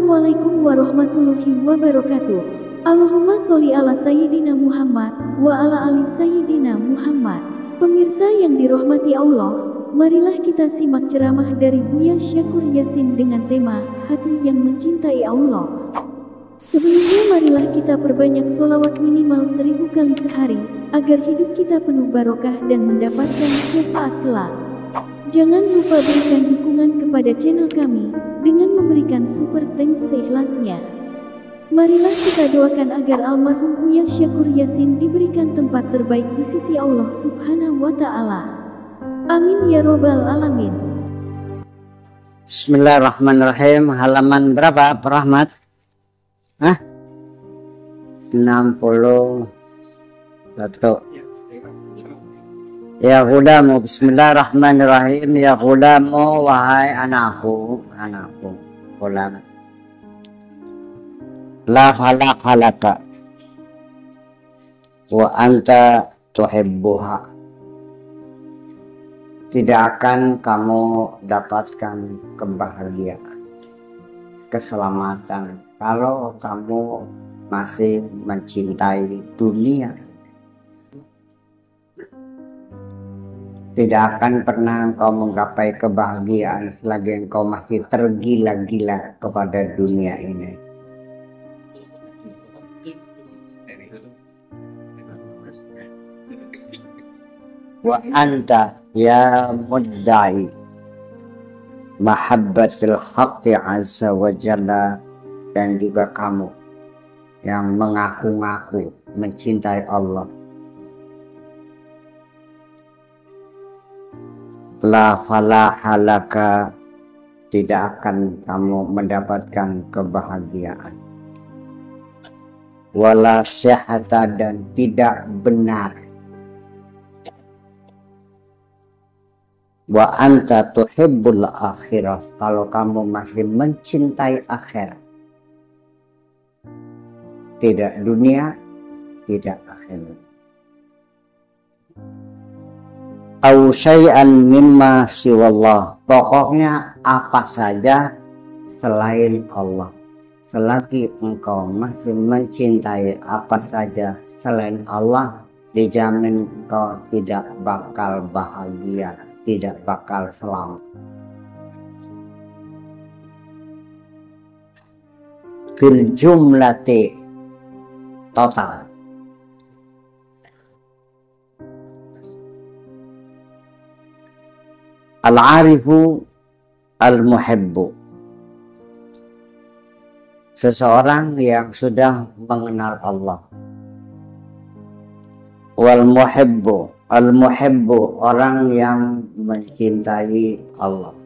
Assalamualaikum warahmatullahi wabarakatuh. Allahumma sholli ala Sayyidina Muhammad wa ala ali Sayyidina Muhammad. Pemirsa yang dirahmati Allah, marilah kita simak ceramah dari Buya Syakur Yasin dengan tema Hati yang Mencintai Allah. Sebelumnya marilah kita perbanyak sholawat minimal 1000 kali sehari, agar hidup kita penuh barokah dan mendapatkan syafaat kelak. Jangan lupa berikan dukungan kepada channel kami dengan memberikan super thanks seikhlasnya. Marilah kita doakan agar almarhum Buya Syakur Yasin diberikan tempat terbaik di sisi Allah Subhanahu wa Ta'ala. Amin ya robbal alamin. Bismillahirrahmanirrahim. Halaman berapa, Pak Rahmat? 61. Ya ghulamu, bismillahirrahmanirrahim. Ya ghulamu, wahai anakku, ghulam. La khalaqalaka wa anta tuhibbuha. Tidak akan kamu dapatkan kebahagiaan, keselamatan kalau kamu masih mencintai dunia. Tidak akan pernah engkau menggapai kebahagiaan selagi engkau masih tergila-gila kepada dunia ini. Wa anta ya mudda'i mahabbatil haqqi azza wa jalla, dan juga kamu yang mengaku-ngaku mencintai Allah. La falaha laka, tidak akan kamu mendapatkan kebahagiaan. Wala syahata, dan tidak benar. Wa anta tuhibbul akhirah, kalau kamu masih mencintai akhirat. Tidak dunia, tidak akhirat. Au syai'an mimma siwallah, pokoknya apa saja selain Allah. Selagi engkau masih mencintai apa saja selain Allah, dijamin engkau tidak bakal bahagia, tidak bakal selamat. Fil jumlati, total. Al-arifu al-muhibbu, seseorang yang sudah mengenal Allah. Wal muhibbu, al-muhibbu, orang yang mencintai Allah.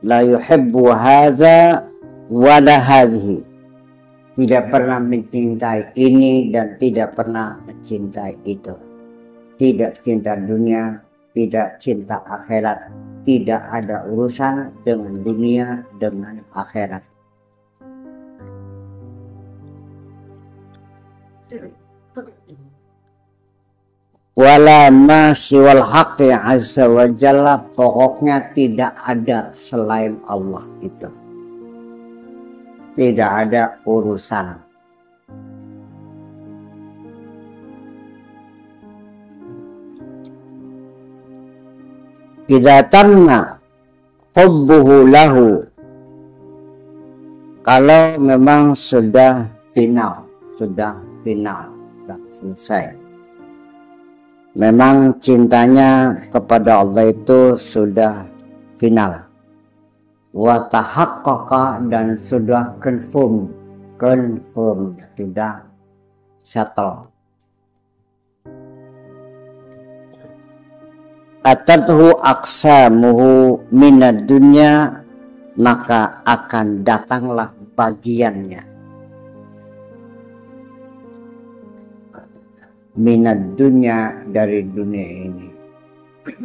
La yuhibbu hadza wa la hadhihi, tidak pernah mencintai ini dan tidak pernah mencintai itu. Tidak cinta dunia, tidak cinta akhirat, tidak ada urusan dengan dunia, dengan akhirat. Wala ma siwal haqqi azza wa jalla, pokoknya tidak ada selain Allah itu. Tidak ada urusan. Idza tamma hubbuhu lahu, kalau memang sudah final, sudah selesai. Memang cintanya kepada Allah itu sudah final. Wa tahaqqaqa, dan sudah confirm, sudah settle. Atathu aqsamuhu minad dunya, maka akan datanglah bagiannya minad dunya, dari dunia ini.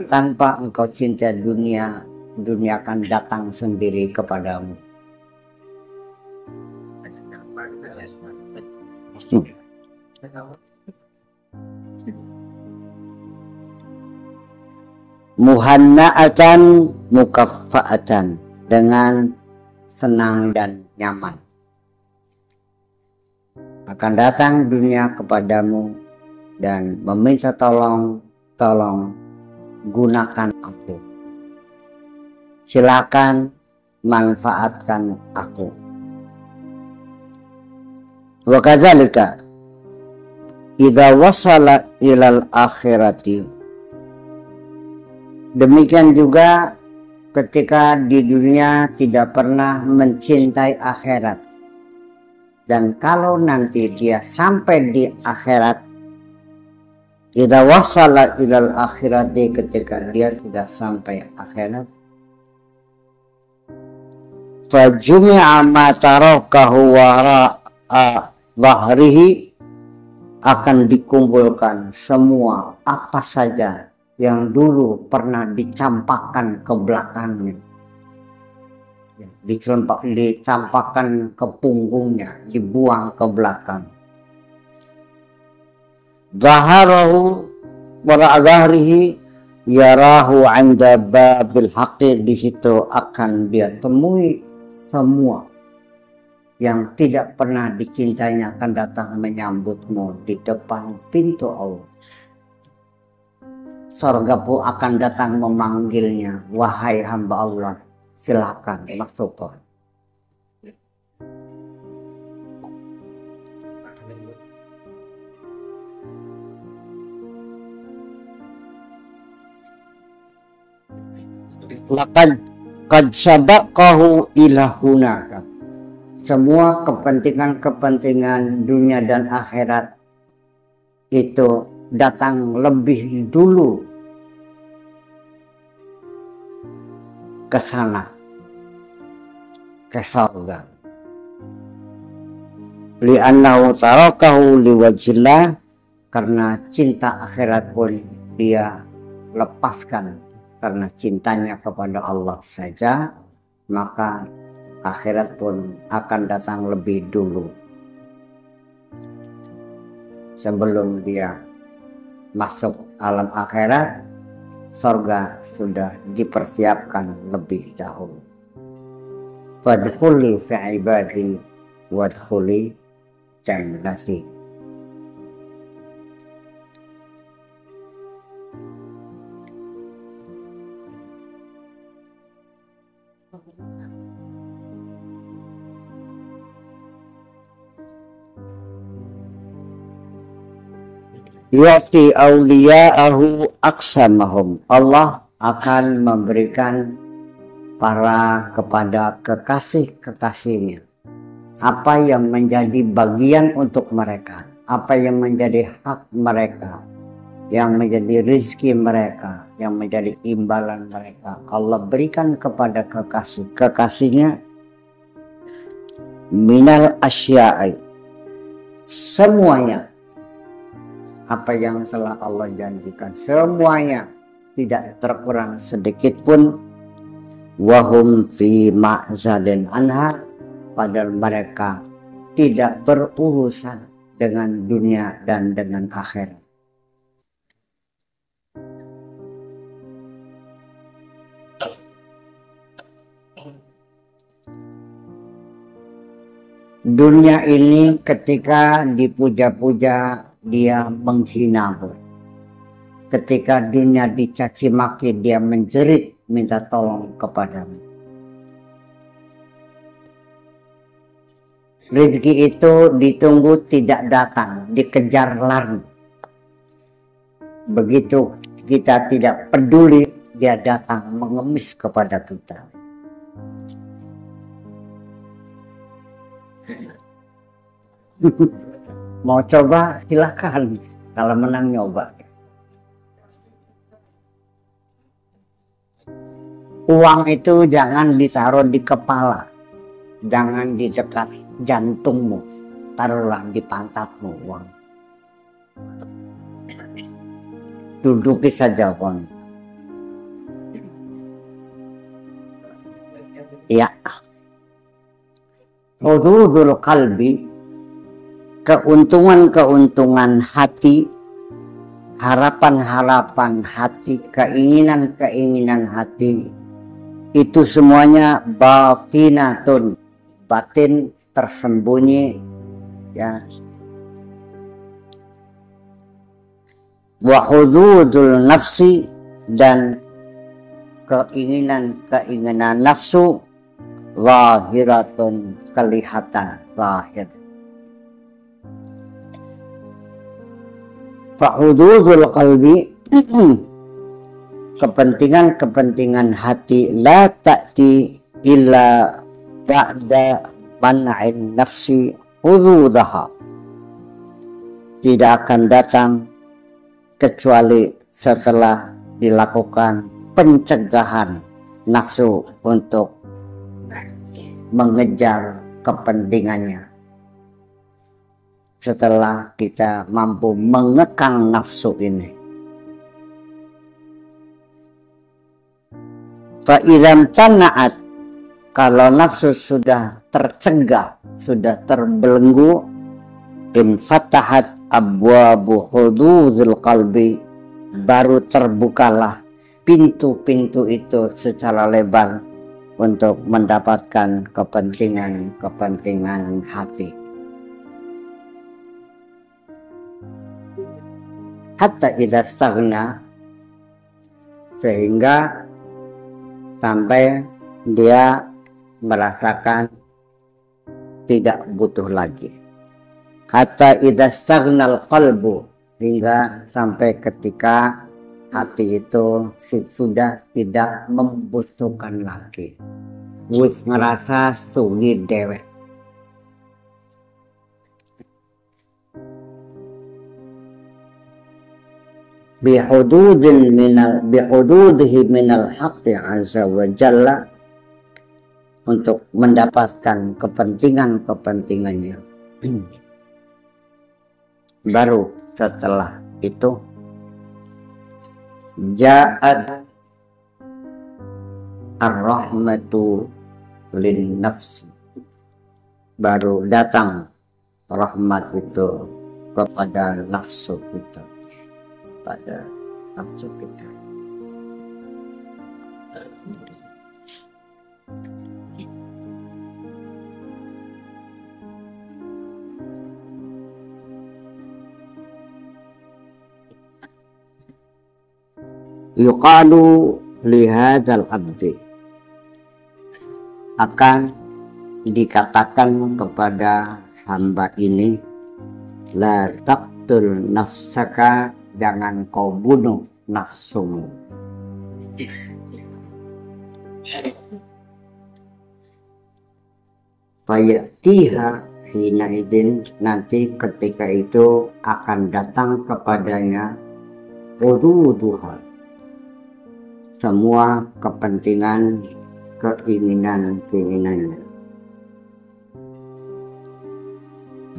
Tanpa engkau cinta dunia, dunia akan datang sendiri kepadamu. Muhanna'atan mukaffa'atan, dengan senang dan nyaman. Akan datang dunia kepadamu dan meminta tolong gunakan aku. Silakan manfaatkan aku. Wa kadzalika idza wasala ilal akhirati. Demikian juga ketika di dunia tidak pernah mencintai akhirat, dan kalau nanti dia sampai di akhirat, idza wasala ilal akhirati, ketika dia sudah sampai akhirat, fajumi'a ma tarakahu wara'a dhahrihi, akan dikumpulkan semua apa saja yang dulu pernah dicampakkan ke belakangnya, dicampakkan ke punggungnya, dibuang ke belakang. Zaharahu wara zahrihi yarahu 'inda babil haqqi, di situ akan dia temui semua yang tidak pernah dicintainya akan datang menyambutmu di depan pintu Allah. Surga pun akan datang memanggilnya, wahai hamba Allah, silakan masuk. Qad sabaqahu ila hunaka. Semua kepentingan dunia dan akhirat itu datang lebih dulu ke sana, ke surga. Li'annahu tarakahu liwajillah, karena cinta akhirat pun dia lepaskan karena cintanya kepada Allah saja, maka akhirat pun akan datang lebih dulu sebelum dia masuk alam akhirat. Surga sudah dipersiapkan lebih dahulu. Fadkhuli fi ibadi wadkhuli jannati. Yu'ti awliya'ahu aqsamahum. Allah akan memberikan kepada kekasih-kekasihnya apa yang menjadi bagian untuk mereka, apa yang menjadi hak mereka, yang menjadi rezeki mereka, yang menjadi imbalan mereka. Allah berikan kepada kekasihnya minal asya'i, semuanya apa yang telah Allah janjikan, semuanya, tidak terkurang sedikit pun. Wahum fi ma'zalin anha, padahal mereka tidak berurusan dengan dunia dan dengan akhirat. Dunia ini ketika dipuja-puja dia menghinamu, ketika dunia dicaci maki dia menjerit minta tolong kepadamu. Rezeki itu ditunggu tidak datang, dikejar lari. Begitu kita tidak peduli, dia datang mengemis kepada kita. Mau coba silakan, kalau menang nyoba. Uang itu jangan ditaruh di kepala, jangan di dekat jantungmu, taruhlah di pantatmu uang. Duduki saja uang. Ya. Hududul qalbi, keuntungan-keuntungan hati, harapan-harapan hati, keinginan-keinginan hati, itu semuanya batinatun, batin, tersembunyi, ya. Wa hududul nafsi, dan keinginan nafsu, zahiratun, kelihatan zahir. Fa hududul qalbi, kepentingan hati, la ta'ti illa ba'da man'in nafsi hududaha, tidak akan datang kecuali setelah dilakukan pencegahan nafsu untuk mengejar kepentingannya. Setelah kita mampu mengekang nafsu ini, fa'idham tana'at, kalau nafsu sudah tercegah, sudah terbelenggu, infatahat abwabu huduzil qalbi, baru terbukalah pintu-pintu itu secara lebar untuk mendapatkan kepentingan hati. Hatta idza staghna, sehingga sampai dia merasakan tidak butuh lagi. Hatta idza staghnal qalbu, hingga sampai ketika hati itu sudah tidak membutuhkan lagi, wis ngerasa sugi dewek. Bihududihi minal haqqi azza wa jalla, untuk mendapatkan kepentingannya. Baru setelah itu ja'at ar-rahmatu lin nafsi, baru datang rahmat itu kepada nafsu kita, pada nafsu kita. Yuqalu lihadzal abdi, akan dikatakan kepada hamba ini, la taqtul nafsaka, jangan kau bunuh nafsumu. Fayatiha hinaidin, nanti ketika itu akan datang kepadanya hududuha, semua keinginannya.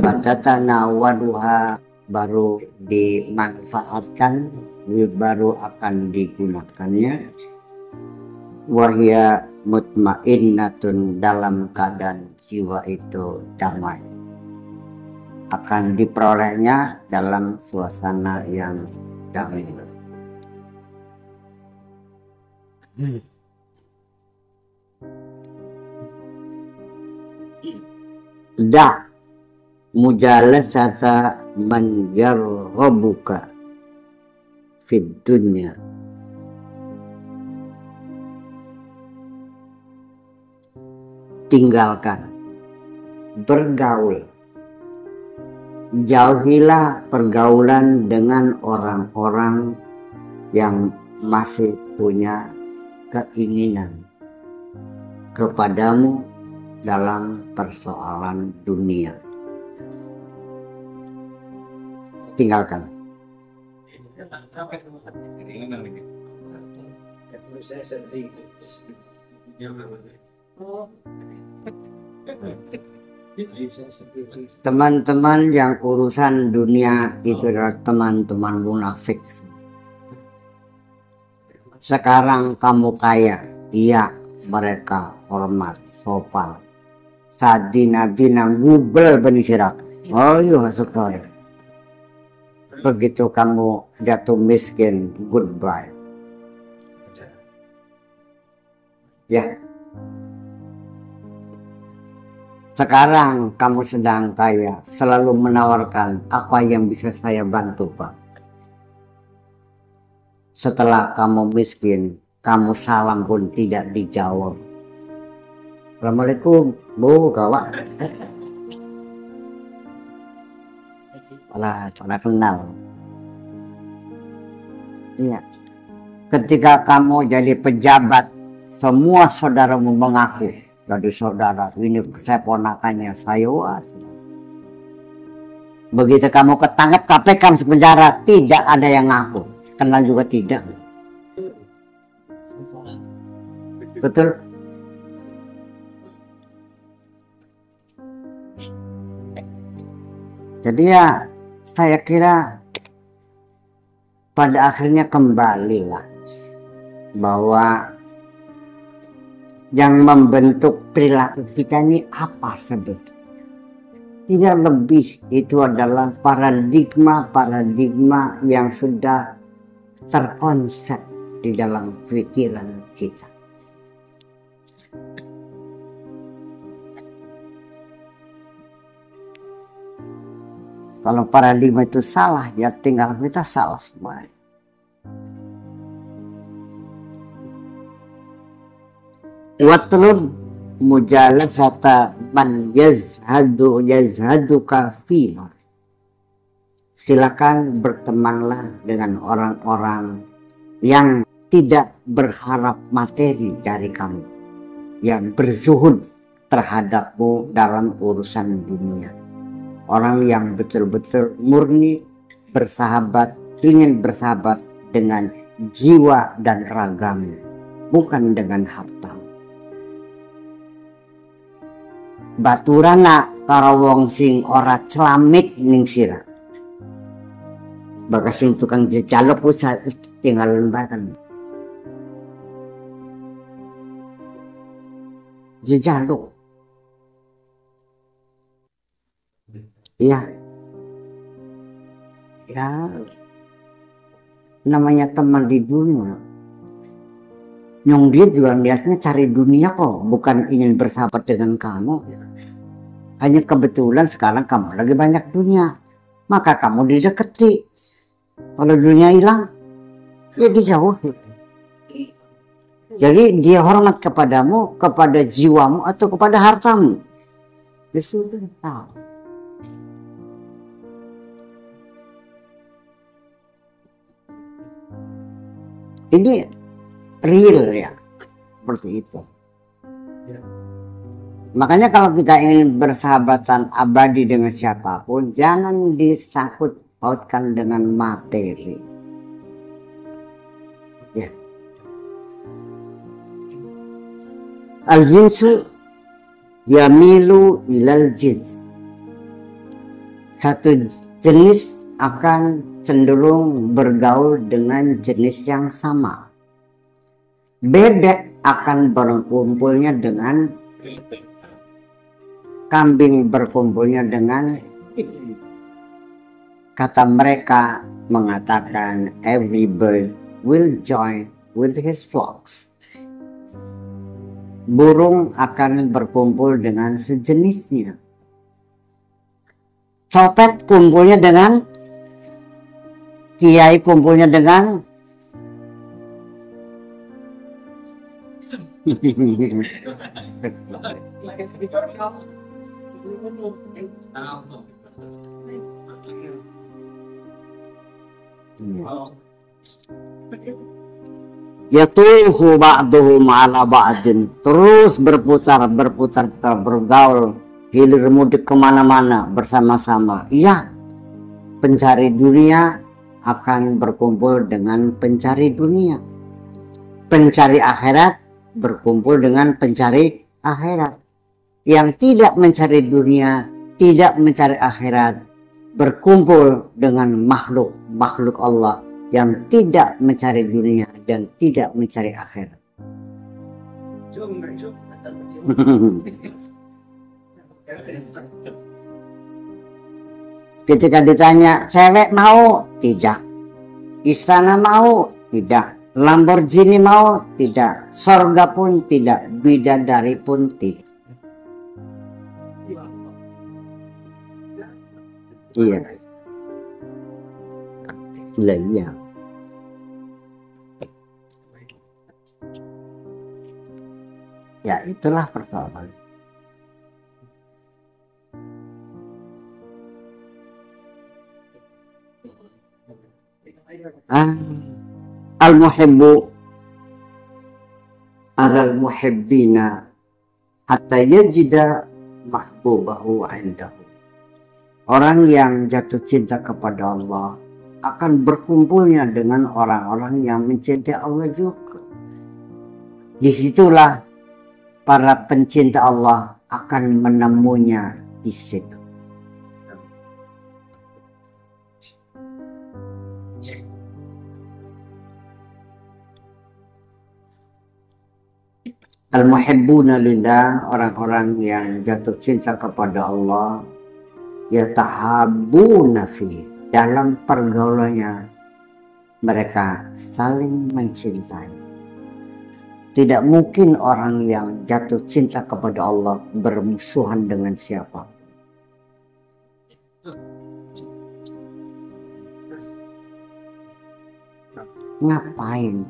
Batatana waduha, baru dimanfaatkan, baru akan digunakannya. Wahya mutmainnatun, dalam keadaan jiwa itu damai, akan diperolehnya dalam suasana yang damai. Dah mujalasata man yarghabuka fid dunya, tinggalkan bergaul, jauhilah pergaulan dengan orang-orang yang masih punya keinginan kepadamu dalam persoalan dunia. Tinggalkan. Teman-teman yang urusan dunia itu adalah teman-teman munafik. Sekarang kamu kaya, iya, mereka hormat, sopan. Sadina-dina ngubel benisirak. Oh iya, sekali. Begitu kamu jatuh miskin, goodbye. Ya. Sekarang kamu sedang kaya, selalu menawarkan apa yang bisa saya bantu, Pak. Setelah kamu miskin, kamu salam pun tidak dijawab. Assalamualaikum, Bu, kawan. Pada kenal. Iya. Ketika kamu jadi pejabat, semua saudaramu mengaku jadi saudara. Ini saya ponakannya, saya was. Begitu kamu ketangkap KPK masuk penjara, tidak ada yang ngaku. Kenal juga tidak. Betul. Jadi ya, saya kira pada akhirnya kembalilah bahwa yang membentuk perilaku kita ini apa sebetulnya? Tidak lebih, itu adalah paradigma yang sudah terkonsep di dalam pikiran kita. Kalau paradigma itu salah, ya tinggal kita salah semua. Watlub mujalasata man yazhaduka fiha. Silakan bertemanlah dengan orang-orang yang tidak berharap materi dari kamu, yang berzuhud terhadapmu dalam urusan dunia. Orang yang betul-betul murni bersahabat, ingin bersahabat dengan jiwa dan ragamu, bukan dengan harta. Baturana karo wong sing ora celamit ning sira. Bagas sing tukang jejaluk usah tinggal lembaran. Jejaluk. Iya. Ya. Namanya teman di dunia. Nyong dia juga niatnya cari dunia kok, bukan ingin bersahabat dengan kamu. Hanya kebetulan sekarang kamu lagi banyak dunia, maka kamu didekati. Kalau dunia hilang, ya dijauhi. Jadi dia hormat kepadamu, kepada jiwamu, atau kepada hartamu. Dia sudah tahu. Ini real ya, seperti itu. Makanya kalau kita ingin bersahabatan abadi dengan siapapun, jangan disangkut pautkan dengan materi. Ya. Al-jinsu yamilu ilal jins. Satu jenis akan cenderung bergaul dengan jenis yang sama. Bebek akan berkumpulnya dengan kambing, berkumpulnya dengan, kata mereka mengatakan every bird will join with his flocks. Burung akan berkumpul dengan sejenisnya. Copet kumpulnya dengan kiai, kumpulnya dengan yatuhu ba'duhum ala ba'din, terus berputar bergaul, hilir mudik kemana-mana bersama-sama. Iya, pencari dunia akan berkumpul dengan pencari dunia, pencari akhirat berkumpul dengan pencari akhirat. Yang tidak mencari dunia, tidak mencari akhirat, berkumpul dengan makhluk Allah yang tidak mencari dunia dan tidak mencari akhirat. Ketika ditanya, cewek mau? Tidak. Istana mau? Tidak. Lamborghini mau tidak, sorga pun tidak, bidadari pun tidak. Iya. Iya. Ya itulah persoalan. Al-muhibbu alal muhibbina hatta yajida mahbubahu indahu. Orang yang jatuh cinta kepada Allah akan berkumpulnya dengan orang-orang yang mencintai Allah juga. Disitulah para pencinta Allah akan menemunya di situ. Al-muhibbuna lillah, orang-orang yang jatuh cinta kepada Allah, yatahabbuna fi, dalam pergaulannya mereka saling mencintai. Tidak mungkin orang yang jatuh cinta kepada Allah bermusuhan dengan siapa. Ngapain?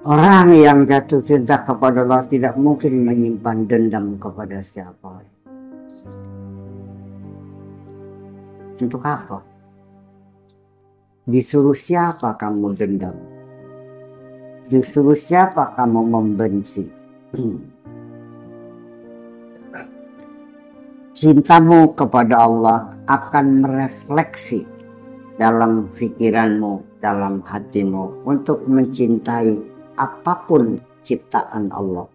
Orang yang jatuh cinta kepada Allah tidak mungkin menyimpan dendam kepada siapa. Untuk apa? Disuruh siapa kamu dendam? Disuruh siapa kamu membenci? Cintamu kepada Allah akan merefleksi dalam pikiranmu, dalam hatimu untuk mencintai apapun ciptaan Allah.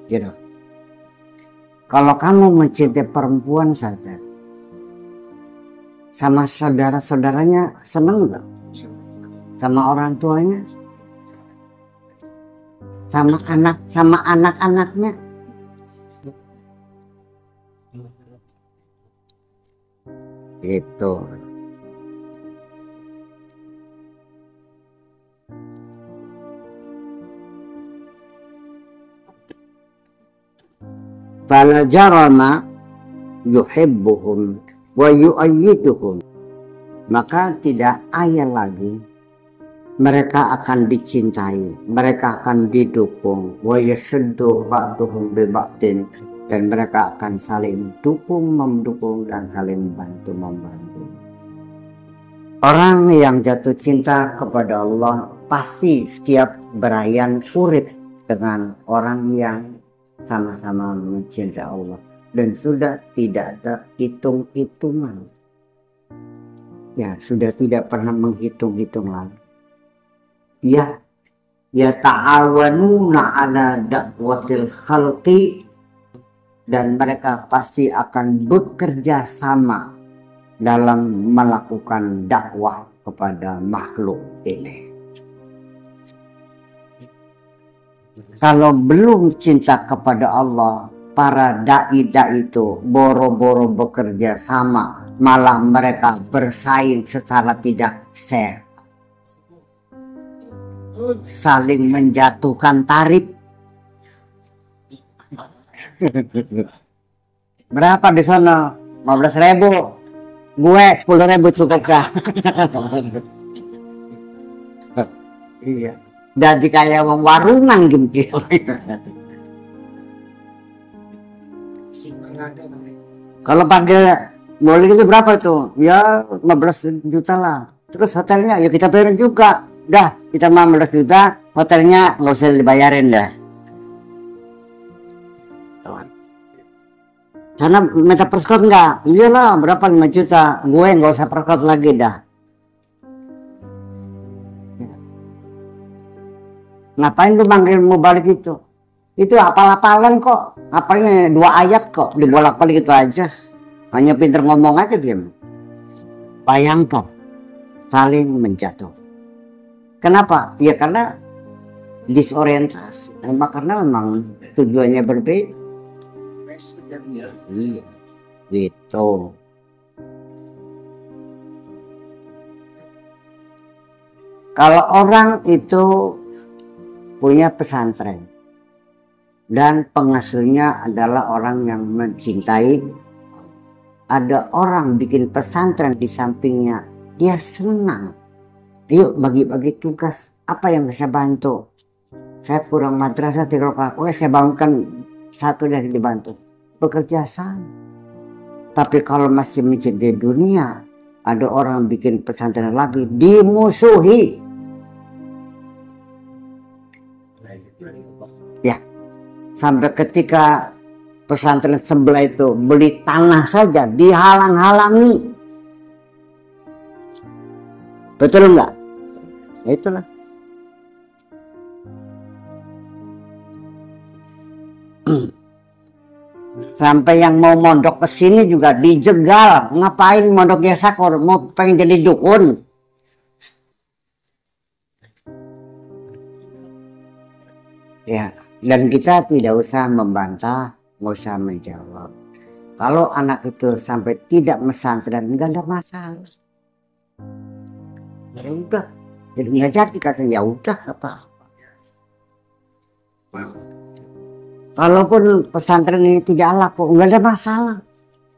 Gitu. Kalau kamu mencintai perempuan saja, sama saudara-saudaranya seneng nggak? Sama orang tuanya? Sama anak-anaknya? Gitu. Fala jarama yuhibbuhum wa yu'ayyiduhum, maka tidak ayal lagi mereka akan dicintai, mereka akan didukung, wa yashuddu ba'duhum bi ba'din, dan mereka akan saling dukung mendukung dan saling bantu membantu. Orang yang jatuh cinta kepada Allah pasti siap berayan urip dengan orang yang sama-sama mencintai Allah, dan sudah tidak ada hitung-hitungan. Ya, sudah tidak pernah menghitung-hitung lagi. Ya, ta'awanuna ala da'watil khalqi, dan mereka pasti akan bekerja sama dalam melakukan dakwah kepada makhluk ini. Kalau belum cinta kepada Allah, para dai-dai itu boro-boro bekerja sama, malah mereka bersaing secara tidak sehat, saling menjatuhkan tarif. Berapa di sana? 15.000. Gue 10.000 cukup kah? Iya. Jadi kayak wong warungan gitu. Kalau panggil boleh itu berapa tuh? Ya 15 juta lah. Terus hotelnya ya kita bayarin juga. Dah kita 15 juta, hotelnya nggak usah dibayarin dah. Karena minta perskot nggak? Iyalah berapa 5 juta. Gue nggak usah perskot lagi dah. Ngapain tuh manggil mau balik itu? Itu hafal-hafalan kok. Hafalnya 2 ayat kok, dibolak-balik itu aja. Hanya pinter ngomong aja dia. Bayangkan, saling menjatuh. Kenapa? Ya karena disorientasi. Karena memang tujuannya berbeda. Gitu. Kalau orang itu punya pesantren dan pengasuhnya adalah orang yang mencintai, ada orang bikin pesantren di sampingnya, dia senang. Yuk bagi-bagi tugas, apa yang bisa bantu? Saya kurang madrasah, oke saya bangunkan satu dari dibantu. Bekerja sama. Tapi kalau masih masjid di dunia, ada orang bikin pesantren lagi, dimusuhi. Ya, sampai ketika pesantren sebelah itu beli tanah saja dihalang-halangi. Betul enggak? Ya itulah. Sampai yang mau mondok ke sini juga dijegal. Ngapain mondoknya Sakor? Mau pengen jadi dukun? Ya, dan kita tidak usah membantah, nggak usah menjawab. Kalau anak itu sampai tidak mesantren, nggak ada masalah. Ya udah, jadi nggak jadi katanya, ya udah apa. Kalaupun pesantren ini tidak laku, nggak ada masalah.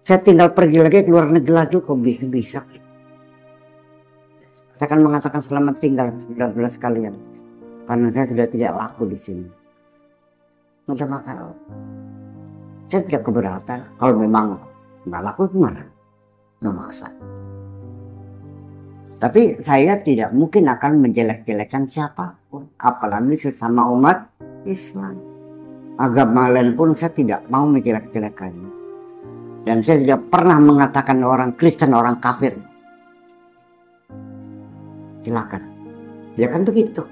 Saya tinggal pergi lagi ke luar negeri lagi, kok bisa. Saya akan mengatakan selamat tinggal saudara sekalian, karena saya sudah tidak laku di sini. Nggak ada masalah. Saya tidak keberatan. Kalau memang nggak laku gimana? Nggak maksa. Tapi saya tidak mungkin akan menjelek-jelekan siapapun, apalagi sesama umat Islam. Agama lain pun saya tidak mau menjelek-jelekannya. Dan saya tidak pernah mengatakan orang Kristen orang kafir. Silakan. Ya kan begitu.